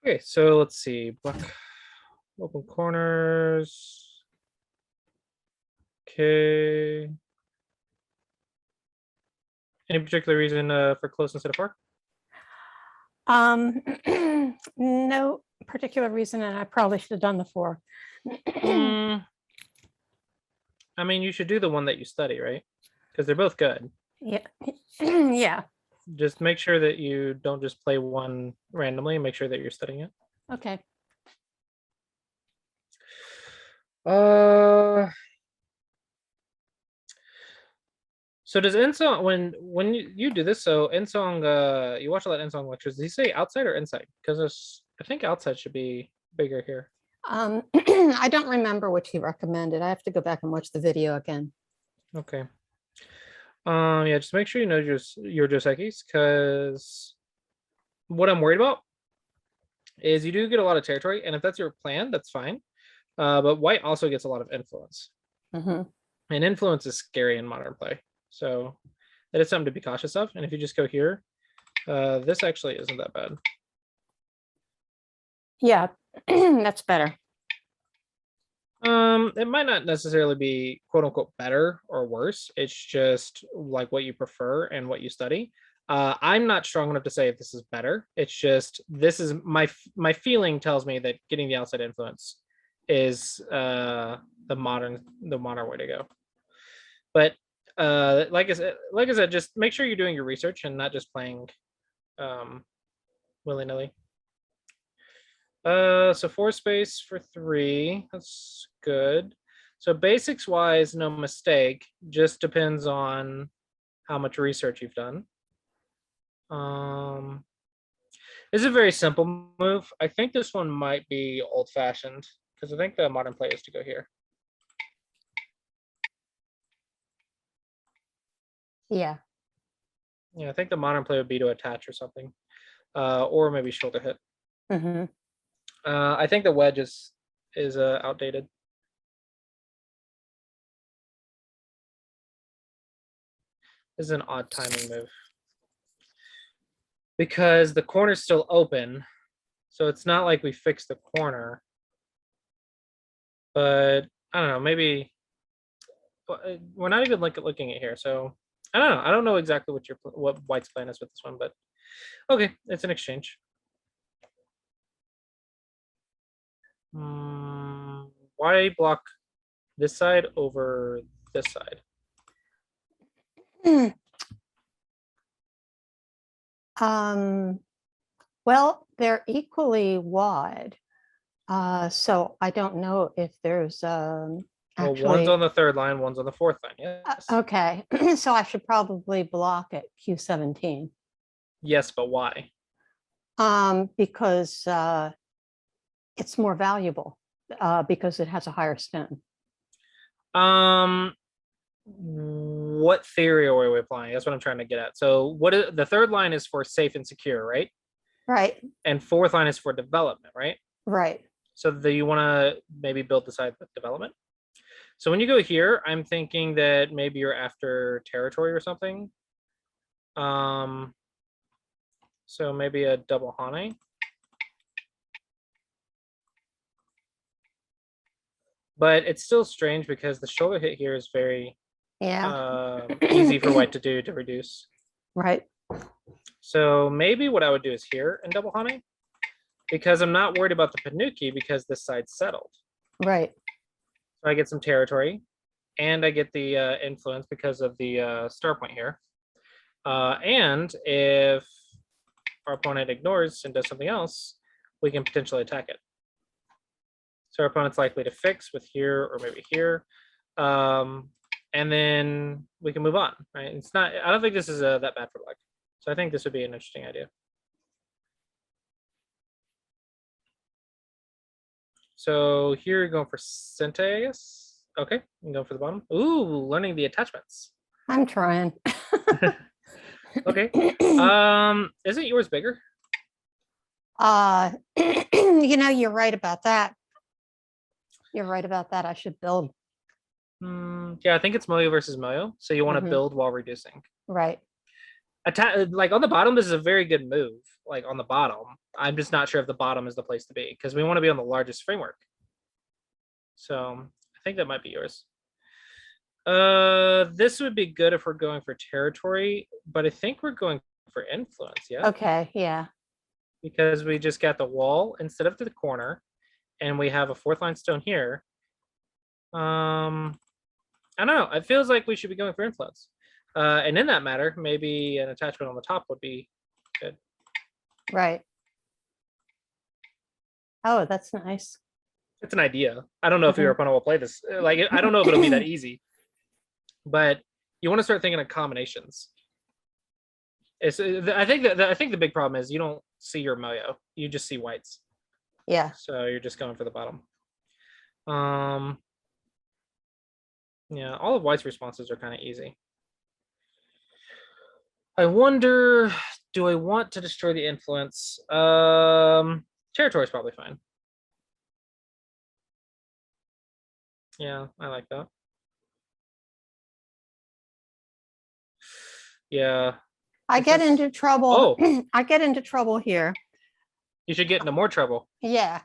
Okay, so let's see. Block open corners. Okay. Any particular reason for close instead of far? No particular reason, and I probably should have done the 4. I mean, you should do the one that you study, right? Because they're both good. Yeah. Yeah. Just make sure that you don't just play one randomly. Make sure that you're studying it. Okay. So does Insong when you do this? So Insong, you watch a lot of Insong lectures. Does he say outside or inside? Because I think outside should be bigger here. I don't remember which he recommended. I have to go back and watch the video again. Okay. Yeah, just make sure you know your Josekis, because what I'm worried about is you do get a lot of territory, and if that's your plan, that's fine. But white also gets a lot of influence. And influence is scary in modern play. So that is something to be cautious of. And if you just go here, this actually isn't that bad. Yeah, that's better. It might not necessarily be quote unquote better or worse. It's just like what you prefer and what you study. I'm not strong enough to say if this is better. It's just this is my feeling tells me that getting the outside influence is the modern way to go. But like I said, just make sure you're doing your research and not just playing willy-nilly. So 4 space for 3, that's good. So basics wise, no mistake, just depends on how much research you've done. This is a very simple move. I think this one might be old-fashioned because I think the modern play is to go here. Yeah. Yeah, I think the modern play would be to attach or something, or maybe shoulder hit. I think the wedge is outdated. This is an odd timing move because the corner's still open, so it's not like we fixed the corner. But I don't know, maybe we're not even looking at here, so I don't know. I don't know exactly what white's plan is with this one, but okay, it's an exchange. Why block this side over this side? Well, they're equally wide. So I don't know if there's Well, actually one's on the 3rd line, one's on the 4th line. Yes. Okay. So I should probably block at Q17. Yes, but why? Because it's more valuable because it has a higher spin. What theory are we applying? That's what I'm trying to get at. So what is the 3rd line is for safe and secure, right? Right. And 4th line is for development, right? Right. So you want to maybe build the side with development. So when you go here, I'm thinking that maybe you're after territory or something. So maybe a double Hane. But it's still strange because the shoulder hit here is very easy for white to do to reduce. Right. So maybe what I would do is here in double Hane, because I'm not worried about the Panuki because this side's settled. Right. So I get some territory and I get the influence because of the star point here. And if our opponent ignores and does something else, we can potentially attack it. So our opponent's likely to fix with here or maybe here. And then we can move on, right? It's not, I don't think this is that bad for black. So I think this would be an interesting idea. So here you're going for Sente, I guess. Okay, you go for the bottom. Ooh, learning the attachments. I'm trying. Okay. Isn't yours bigger? You're right about that. You're right about that. I should build. Yeah, I think it's Moyo versus Moyo. So you want to build while reducing. Right. Like on the bottom, this is a very good move. like on the bottom. I'm just not sure if the bottom is the place to be because we want to be on the largest framework. So I think that might be yours. This would be good if we're going for territory, but I think we're going for influence. Yeah. Okay, yeah. Because we just got the wall instead of the corner, and we have a fourth line stone here. I don't know. It feels like we should be going for influence. And in that matter, maybe an attachment on the top would be good. Right. Oh, that's nice. It's an idea. I don't know if your opponent will play this. Like, I don't know if it'll be that easy, but you want to start thinking of combinations. I think the big problem is you don't see your moyo. You just see whites. Yeah. So you're just going for the bottom. Yeah, all of white's responses are kind of easy. I wonder, do I want to destroy the influence? Territory is probably fine. Yeah, I like that. Yeah. I get into trouble. Oh. I get into trouble here. You should get into more trouble. Yeah.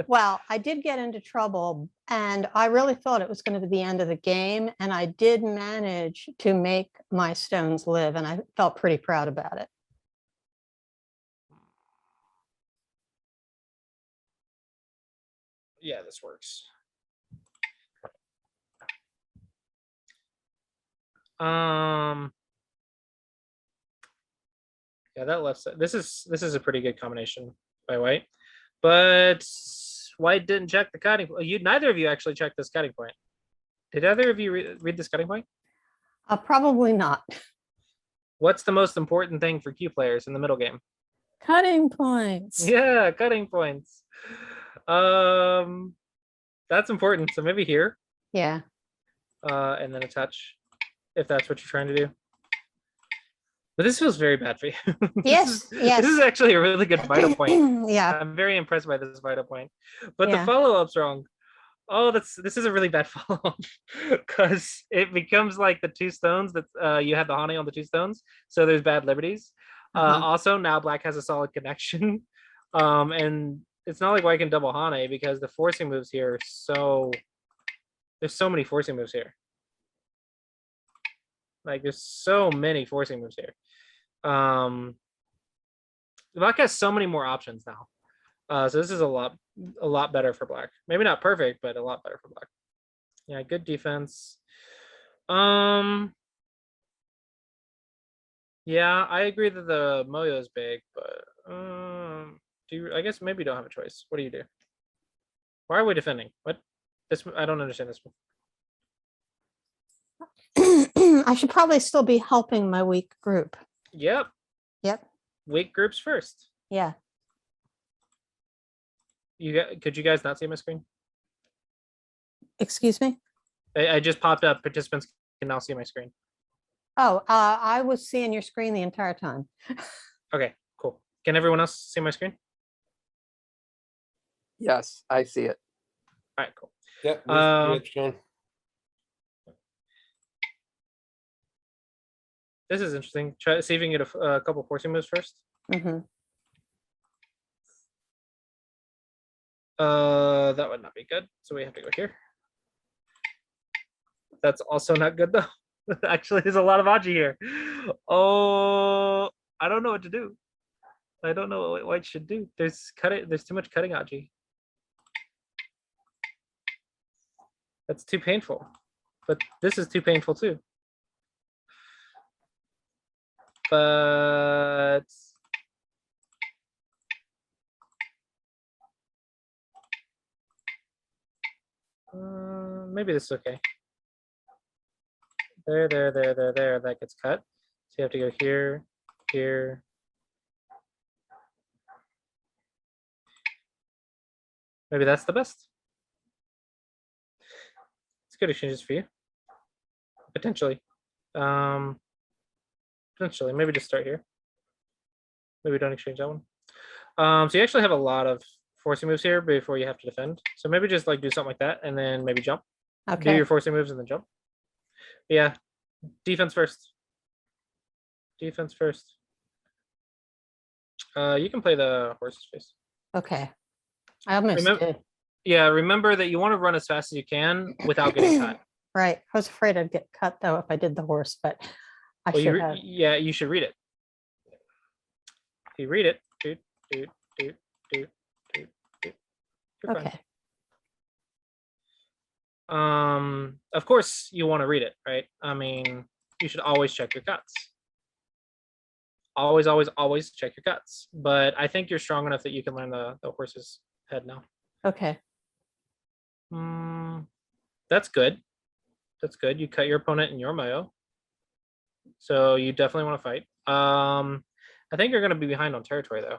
Well, I did get into trouble, and I really thought it was going to be the end of the game, and I did manage to make my stones live, and I felt pretty proud about it. Yeah, this works. Yeah, that left side. This is a pretty good combination by white, but white didn't check the cutting. Neither of you actually checked this cutting point. Did either of you read this cutting point? Probably not. What's the most important thing for Q players in the middle game? Cutting points. Yeah, cutting points. That's important. So maybe here. Yeah. And then a touch, if that's what you're trying to do. But this feels very bad for you. Yes. This is actually a really good vital point. Yeah. I'm very impressed by this vital point. But the follow-up's wrong. Oh, this is a really bad follow-up because it becomes like the two stones that you had the Hane on the two stones. So there's bad liberties. Also, now black has a solid connection. And it's not like white can double Hane because the forcing moves here are there's so many forcing moves here. Like there's so many forcing moves here. Black has so many more options now. So this is a lot better for black. Maybe not perfect, but a lot better for black. Yeah, good defense. Yeah, I agree that the moyo is big, but I guess maybe you don't have a choice. What do you do? Why are we defending? What? I don't understand this one. I should probably still be helping my weak group. Yep. Weak groups first. Yeah. Could you guys not see my screen? Excuse me? I just popped up. Participants can now see my screen. Oh, I was seeing your screen the entire time. Okay, cool. Can everyone else see my screen? Yes, I see it. All right, cool. Yeah. John. This is interesting. See if you can get a couple forcing moves first. Mm-hmm. That would not be good. So we have to go here. That's also not good though. Actually, there's a lot of Aji here. Oh, I don't know what to do. I don't know what white should do. There's too much cutting Aji. That's too painful. But this is too painful too. But maybe this is okay. There. That gets cut. So you have to go here, here. Maybe that's the best. It's good exchanges for you. Potentially. Potentially. Maybe just start here. Maybe don't exchange that one. So you actually have a lot of forcing moves here before you have to defend. So maybe just like do something like that and then maybe jump. Okay. Do your forcing moves and then jump. Yeah. Defense first. Defense first. You can play the horse's face. Okay. I almost Remember- did. Yeah, remember that you want to run as fast as you can without getting cut. Right. I was afraid I'd get cut though if I did the horse, but I Well, should have. yeah, you should read it. If you read it, you're fine. Okay. Of course you want to read it, right? I mean, you should always check your cuts. Always, always, always check your cuts. But I think you're strong enough that you can learn the horse's head now. Okay. That's good. That's good. You cut your opponent in your moyo. So you definitely want to fight. I think you're going to be behind on territory though.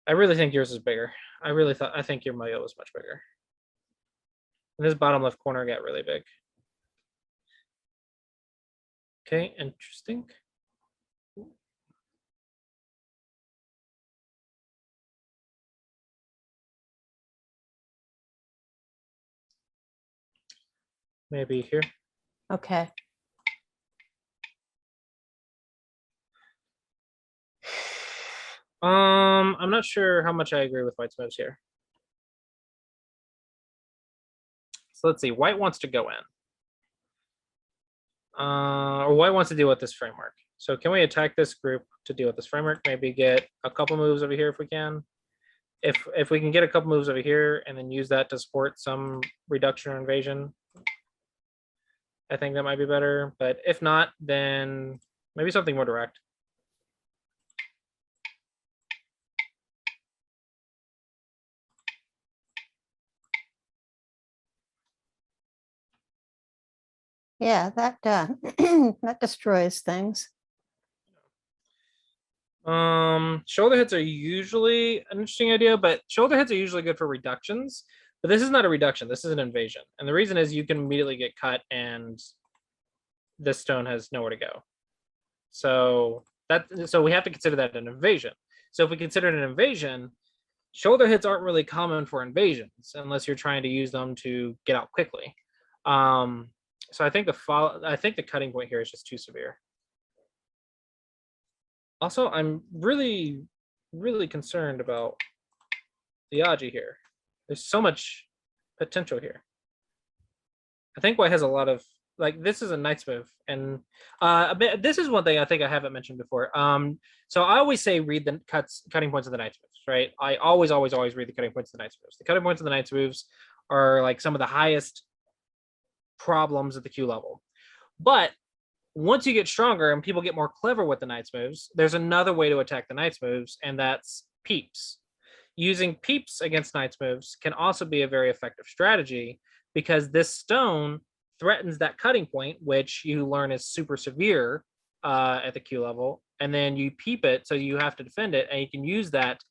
I really think yours is bigger. I think your moyo was much bigger. And this bottom left corner got really big. Okay, interesting. Maybe here. Okay. I'm not sure how much I agree with White's moves here. So let's see. White wants to go in. Or White wants to deal with this framework. So can we attack this group to deal with this framework? Maybe get a couple moves over here if we can. If we can get a couple moves over here and then use that to support some reduction or invasion, I think that might be better. But if not, then maybe something more direct. Yeah, that that destroys things. Shoulder hits are usually an interesting idea, but shoulder hits are usually good for reductions. But this is not a reduction. This is an invasion, and the reason is you can immediately get cut, and this stone has nowhere to go. So we have to consider that an invasion. So if we consider it an invasion, shoulder hits aren't really common for invasions unless you're trying to use them to get out quickly. So I think the cutting point here is just too severe. Also, I'm really, really concerned about the Aji here. There's so much potential here. I think White has a lot of, like, this is a knight's move. And this is one thing I think I haven't mentioned before. So I always say read the cutting points of the knight's moves, right? I always, always, always read the cutting points of the knight's moves. The cutting points of the knight's moves are like some of the highest problems at the Q level. But once you get stronger and people get more clever with the knight's moves, there's another way to attack the knight's moves, and that's peeps. Using peeps against knight's moves can also be a very effective strategy because this stone threatens that cutting point, which you learn is super severe at the Q level, and then you peep it, so you have to defend it, and you can use that.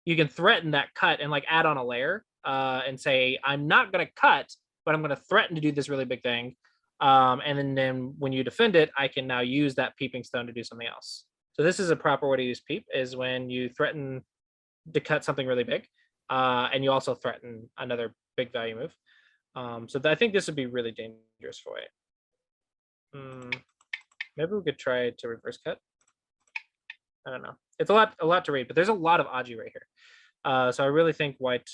You can threaten that cut and like add on a layer and say, I'm not going to cut, but I'm going to threaten to do this really big thing. And then when you defend it, I can now use that peeping stone to do something else. So this is a proper way to use peep, is when you threaten to cut something really big, and you also threaten another big value move. So I think this would be really dangerous for White. Maybe we could try to reverse cut. I don't know. It's a lot to read, but there's a lot of Aji right here. So I really think White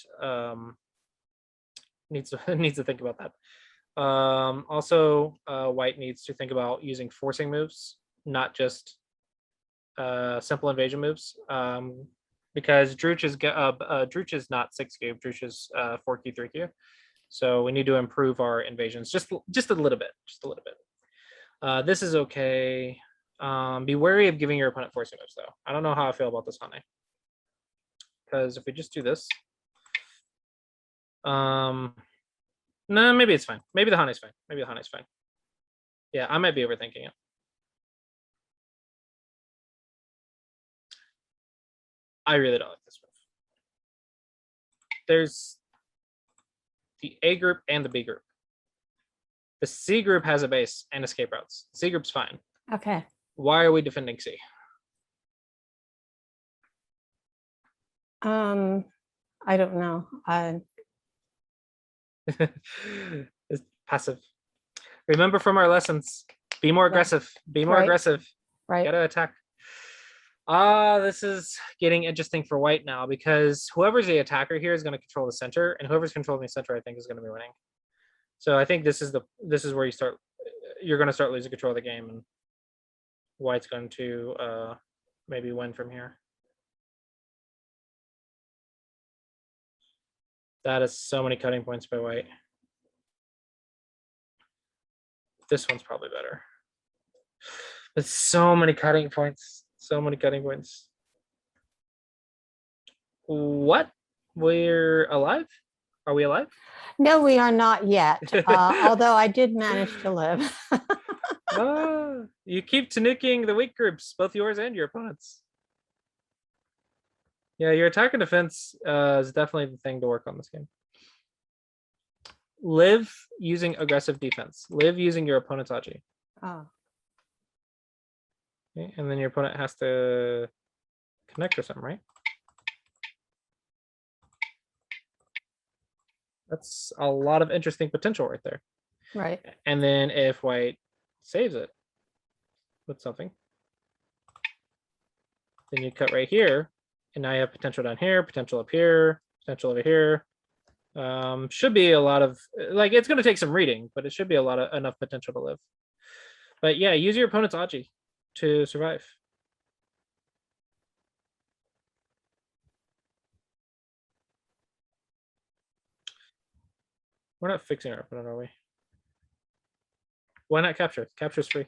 needs to think about that. Also, White needs to think about using forcing moves, not just simple invasion moves. Because Drewch is not 6Q, Drewch is 4Q, 3Q. So we need to improve our invasions just a little bit, this is okay. Be wary of giving your opponent forcing moves though. I don't know how I feel about this honey. Because if we just do this, no, maybe it's fine. Maybe the honey's fine. Yeah, I might be overthinking it. I really don't like this move. There's the A group and the B group. The C group has a base and escape routes. C group's fine. Okay. Why are we defending C? I don't know. It's passive. Remember from our lessons, be more aggressive. Be more Right. aggressive. Right. Gotta attack. This is getting interesting for white now because whoever's the attacker here is going to control the center, and whoever's controlling the center, I think, is going to be winning. So I think this is where you're going to start losing control of the game, and white's going to maybe win from here. That is so many cutting points by white. This one's probably better. But so many cutting points. So many cutting points. What? We're alive? Are we alive? No, we are not yet. Although I did manage to live. You keep tanuking the weak groups, both yours and your opponents. Yeah, your attack and defense is definitely the thing to work on this game. Live using aggressive defense. Live using your opponent's Aji. Oh. Okay, and then your opponent has to connect or something, right? That's a lot of interesting potential right there. Right. And then if white saves it with something, then you cut right here, and now you have potential down here, potential up here, potential over here. Should be a lot of, like, it's going to take some reading, but it should be enough potential to live. But yeah, use your opponent's Aji to survive. We're not fixing our opponent, are we? Why not capture? Capture's free.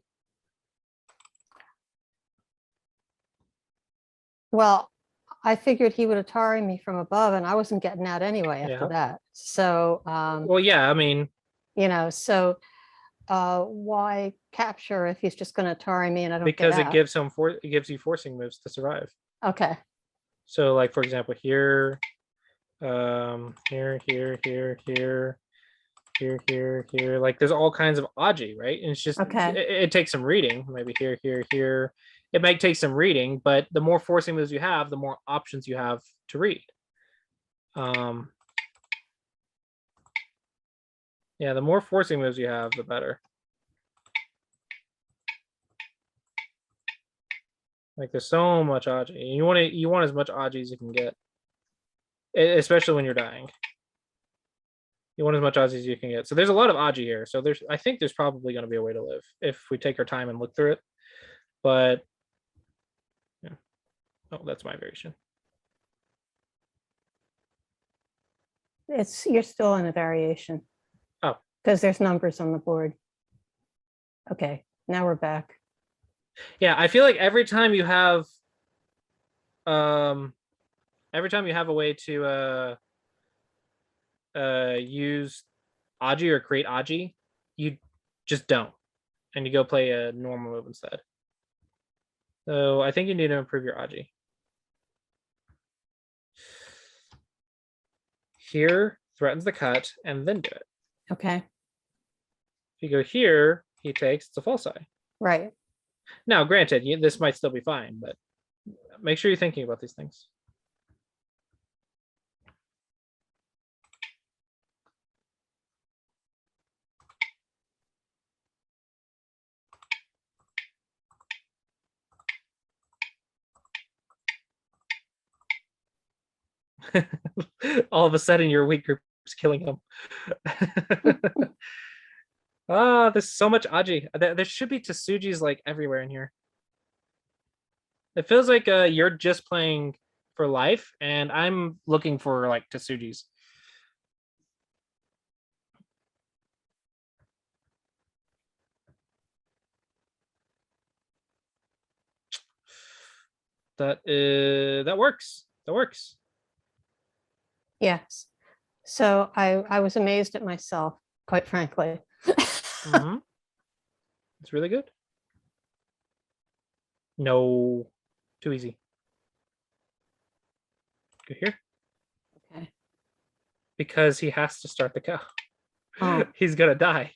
Well, I figured he would Atari me from above, and I wasn't getting out anyway after that. So, well, yeah, I mean, you know, so why capture if he's just going to Atari me and I don't because get it out? gives you forcing moves to survive. Okay. So, like, for example, here, here, here, here, here, here, here, here. Like, there's all kinds of Aji, right? And it's just Okay. It takes some reading. Maybe here, here, here. It might take some reading, but the more forcing moves you have, the more options you have to read. Yeah, the more forcing moves you have, the better. Like, there's so much Aji. You want as much Aji as you can get, especially when you're dying. You want as much Aji as you can get. So there's a lot of Aji here. So I think there's probably going to be a way to live if we take our time and look through it. But yeah. Oh, that's my variation. You're still in a variation. Oh, because there's numbers on the board. Okay, now we're back. Yeah, I feel like every time you have a way to use Aji or create Aji, you just don't, and you go play a normal move instead. So I think you need to improve your Aji. Here threatens the cut and then do it. Okay. If you go here, he takes, it's a false eye. Right. Now, granted, this might still be fine, but make sure you're thinking about these things. All of a sudden, your weak group is killing him. There's so much Aji. There should be Tasujis like everywhere in here. It feels like you're just playing for life, and I'm looking for like Tasujis. That works. That works. Yes. So I was amazed at myself, quite frankly. Mm-hmm. It's really good. No, too easy. Go here. Okay. Because he has to start the cow. Oh. He's gonna die.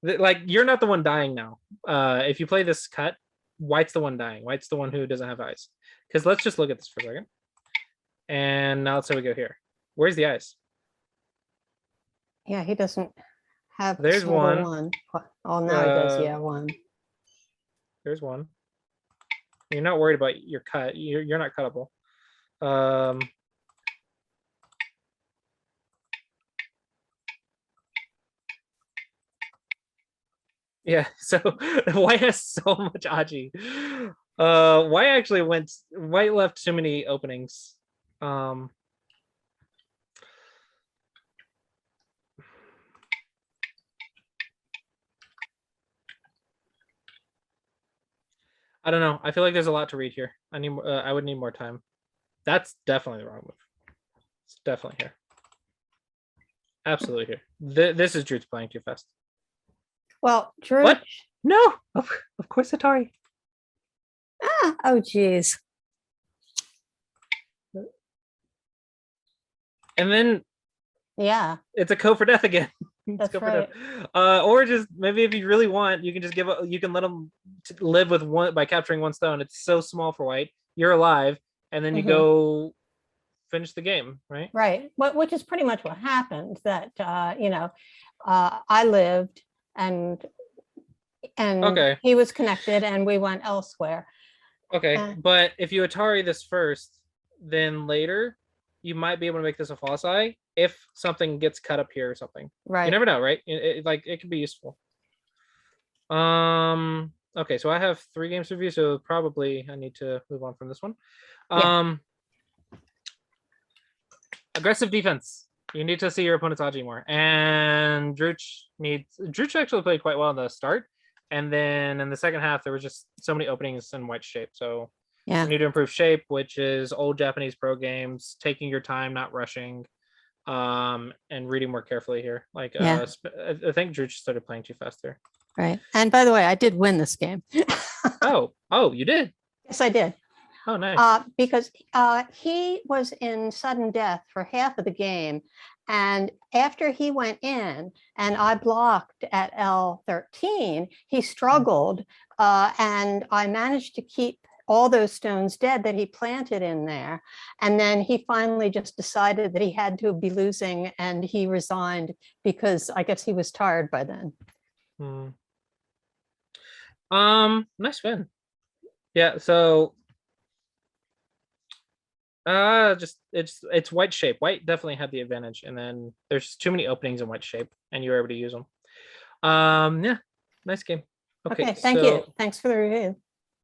Like, you're not the one dying now. If you play this cut, white's the one dying. White's the one who doesn't have eyes. Because let's just look at this for a second. And now let's say we go here. Where's the eyes? Yeah, he doesn't have. There's one. Oh, now he does. Yeah, one. There's one. You're not worried about your cut. You're not cuttable. Yeah, so white has so much Aji. White left too many openings. I don't know. I feel like there's a lot to read here. I would need more time. That's definitely the wrong move. It's definitely here. Absolutely here. This is Drewch playing too fast. Well, Drewch. What? No, of course Atari. Oh, geez. And then Yeah, it's a go for death again. that's right. Or just maybe if you really want, you can just you can let them live with one by capturing one stone. It's so small for white. You're alive, and then you go finish the game, right? Right. Which is pretty much what happened. That I lived and Okay. he was connected, and we went elsewhere. Okay, but if you Atari this first, then later you might be able to make this a false eye if something gets cut up here or something. Right. You never know, right? It could be useful. Okay, so I have 3 games to review, so probably I need to move on from this one. Yeah. Aggressive defense. You need to see your opponent's Aji more. And Drewch actually played quite well in the start. And then in the second half, there was just so many openings in white shape. So you need to improve shape, which is old Japanese pro games, taking your time, not rushing, and reading more carefully here. I think Drewch started playing too fast there. Right. And by the way, I did win this game. Oh, you did? Yes, I did. Oh, nice. Because he was in sudden death for half of the game. And after he went in and I blocked at L13, he struggled. And I managed to keep all those stones dead that he planted in there. And then he finally just decided that he had to be losing, and he resigned because I guess he was tired by then. Nice win. Yeah, so it's white shape. White definitely had the advantage, and then there's too many openings in white shape, and you were able to use them. Yeah, nice game. Okay, thank you. Thanks for the review.